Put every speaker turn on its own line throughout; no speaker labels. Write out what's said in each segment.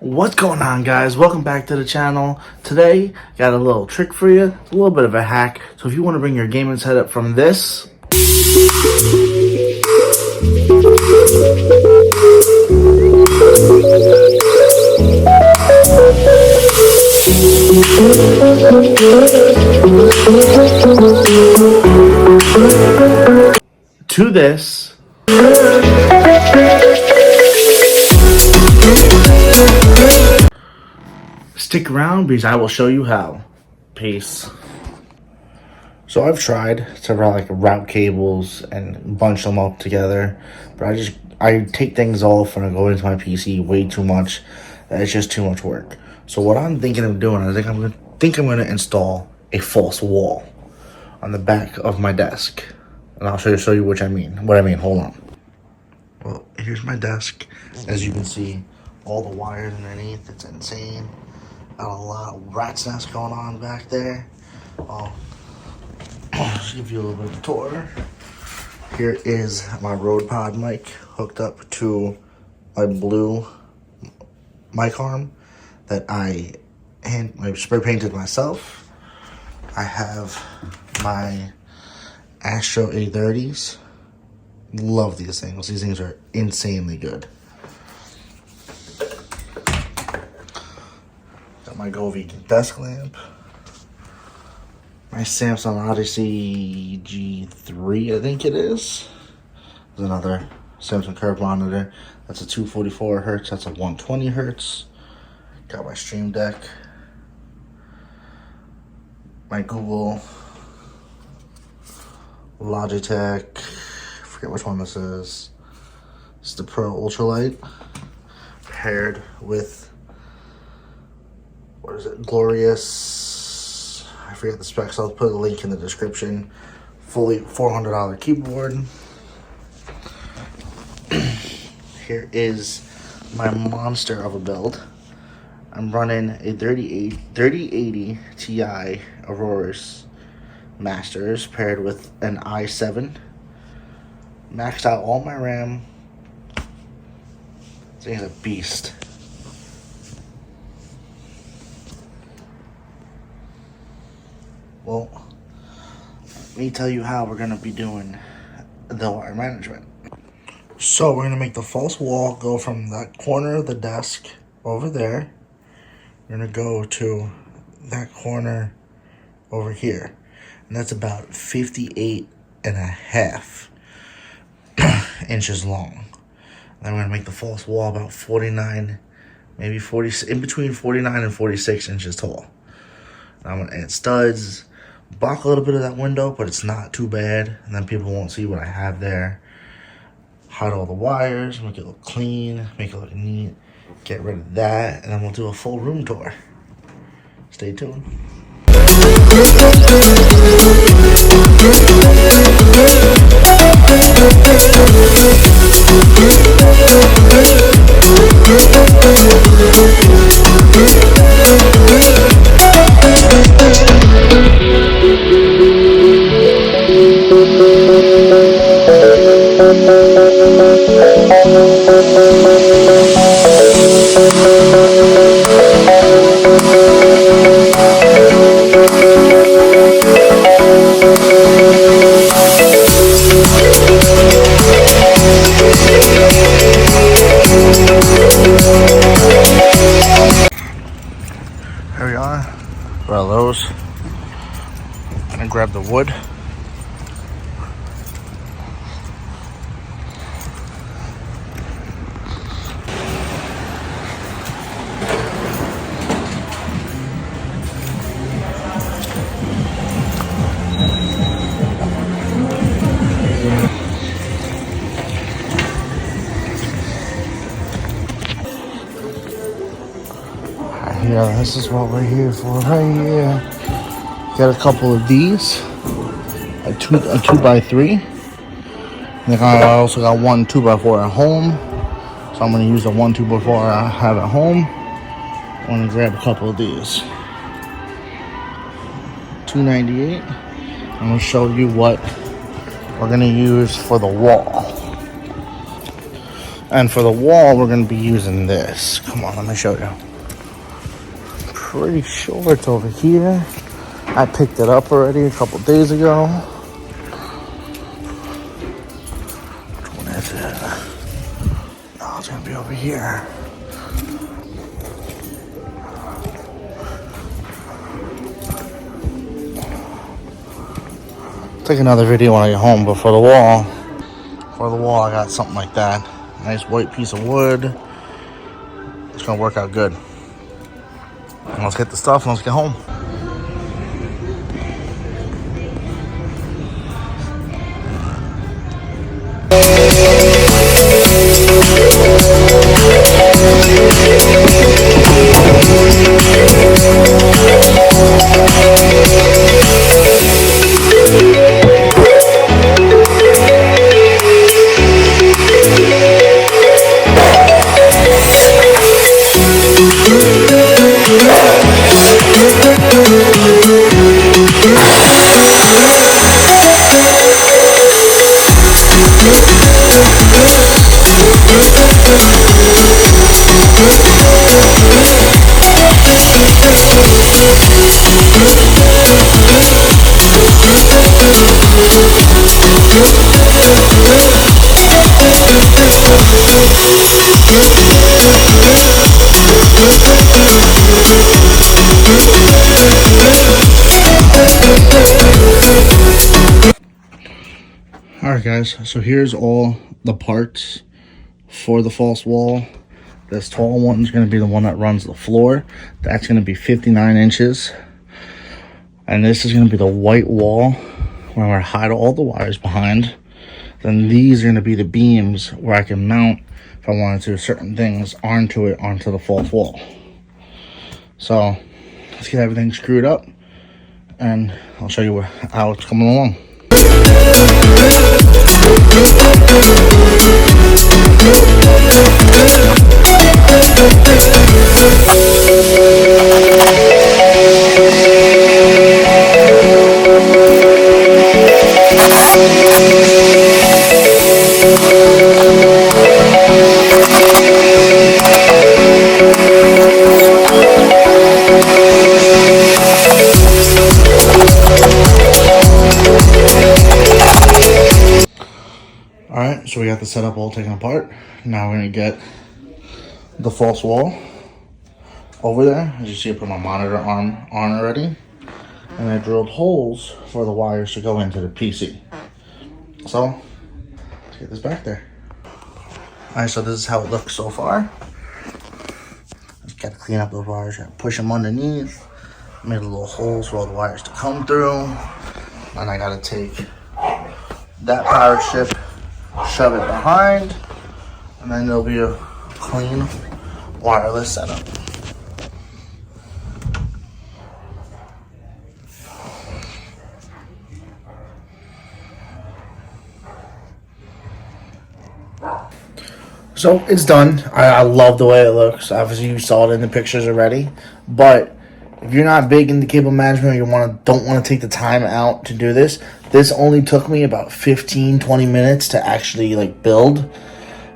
What's going on, guys? Welcome back to the channel. Today, got a little trick for you, a little bit of a hack. So if you want to bring your gaming setup from this to this, stick around because I will show you how. Peace. So I've tried to route cables and bunch them up together, but I take things off and I go into my PC way too much. It's just too much work. So what I'm thinking of doing, I think I'm gonna install a false wall on the back of my desk, and I'll show you what I mean. Hold on. Well, here's my desk. As you can see, all the wires underneath. It's insane. Got a lot of rat's nest going on back there. I'll just give you a little bit of a tour. Here is my Rode Pod mic hooked up to my blue mic arm that I spray painted myself. I have my Astro A30s. Love these things. These things are insanely good. Got my Govee desk lamp. My Samsung Odyssey G3, I think it is. There's another Samsung curved monitor. That's a 244 hertz. That's a 120 hertz. Got my Stream Deck. My Google Logitech. I forget which one this is. It's the Pro Ultralight. Paired with, what is it? Glorious. I forget the specs. I'll put a link in the description. Fully $400 keyboard. Here is my monster of a build. I'm running a 3080 Ti Aorus Masters paired with an i7. Maxed out all my RAM. This thing's a beast. Well, let me tell you how we're going to be doing the wire management. So we're going to make the false wall go from that corner of the desk over there. We're going to go to that corner over here. And that's about 58.5 inches long. Then we're going to make the false wall about 49, maybe 40, in between 49 and 46 inches tall. And I'm going to add studs. Block a little bit of that window, but it's not too bad, and then people won't see what I have there. Hide all the wires, make it look clean, make it look neat. Get rid of that, and then we'll do a full room tour. Stay tuned. Here we are. Grab those. I'm gonna grab the wood. Yeah, this is what we're here for right here. Got a couple of these. A 2x3. And I also got one 2x4 at home. So I'm going to use the one 2x4 I have at home. I'm going to grab a couple of these. $2.98. I'm going to show you what we're going to use for the wall. And for the wall, we're going to be using this. Come on, let me show you. Pretty sure it's over here. I picked it up already a couple days ago. Which one is it? Oh, it's going to be over here. Take another video when I get home, but for the wall, I got something like that. Nice white piece of wood. It's gonna work out good. And let's get the stuff and let's get home. Alright guys, so here's all the parts for the false wall. This tall one is going to be the one that runs the floor. That's going to be 59 inches. And this is going to be the white wall where I'm going to hide all the wires behind. Then these are going to be the beams where I can mount, if I wanted to, certain things onto the false wall. So let's get everything screwed up and I'll show you how it's coming along. Alright, so we got the setup all taken apart. Now we're going to get the false wall over there. As you see, I put my monitor on already. And I drilled holes for the wires to go into the PC. So, let's get this back there. Alright, so this is how it looks so far. Just got to clean up those wires, got to push them underneath. Made little holes for all the wires to come through. And I got to take that power strip, shove it behind, and then there'll be a clean wireless setup. So it's done. I love the way it looks. Obviously you saw it in the pictures already, but if you're not big into cable management or you don't want to take the time out to do this, this only took me about 15-20 minutes to actually build.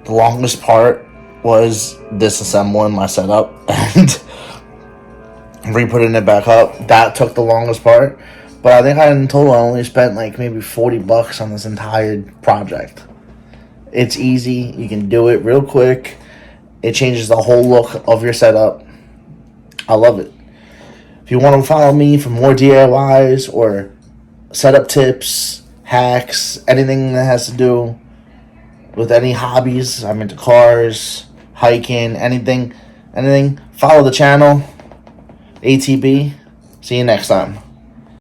The longest part was disassembling my setup and re-putting it back up. That took the longest part, but I think in total I only spent maybe $40 on this entire project. It's easy. You can do it real quick. It changes the whole look of your setup. I love it. If you want to follow me for more DIYs or setup tips, hacks, anything that has to do with any hobbies, I'm into cars, hiking, anything, follow the channel, ATB. See you next time.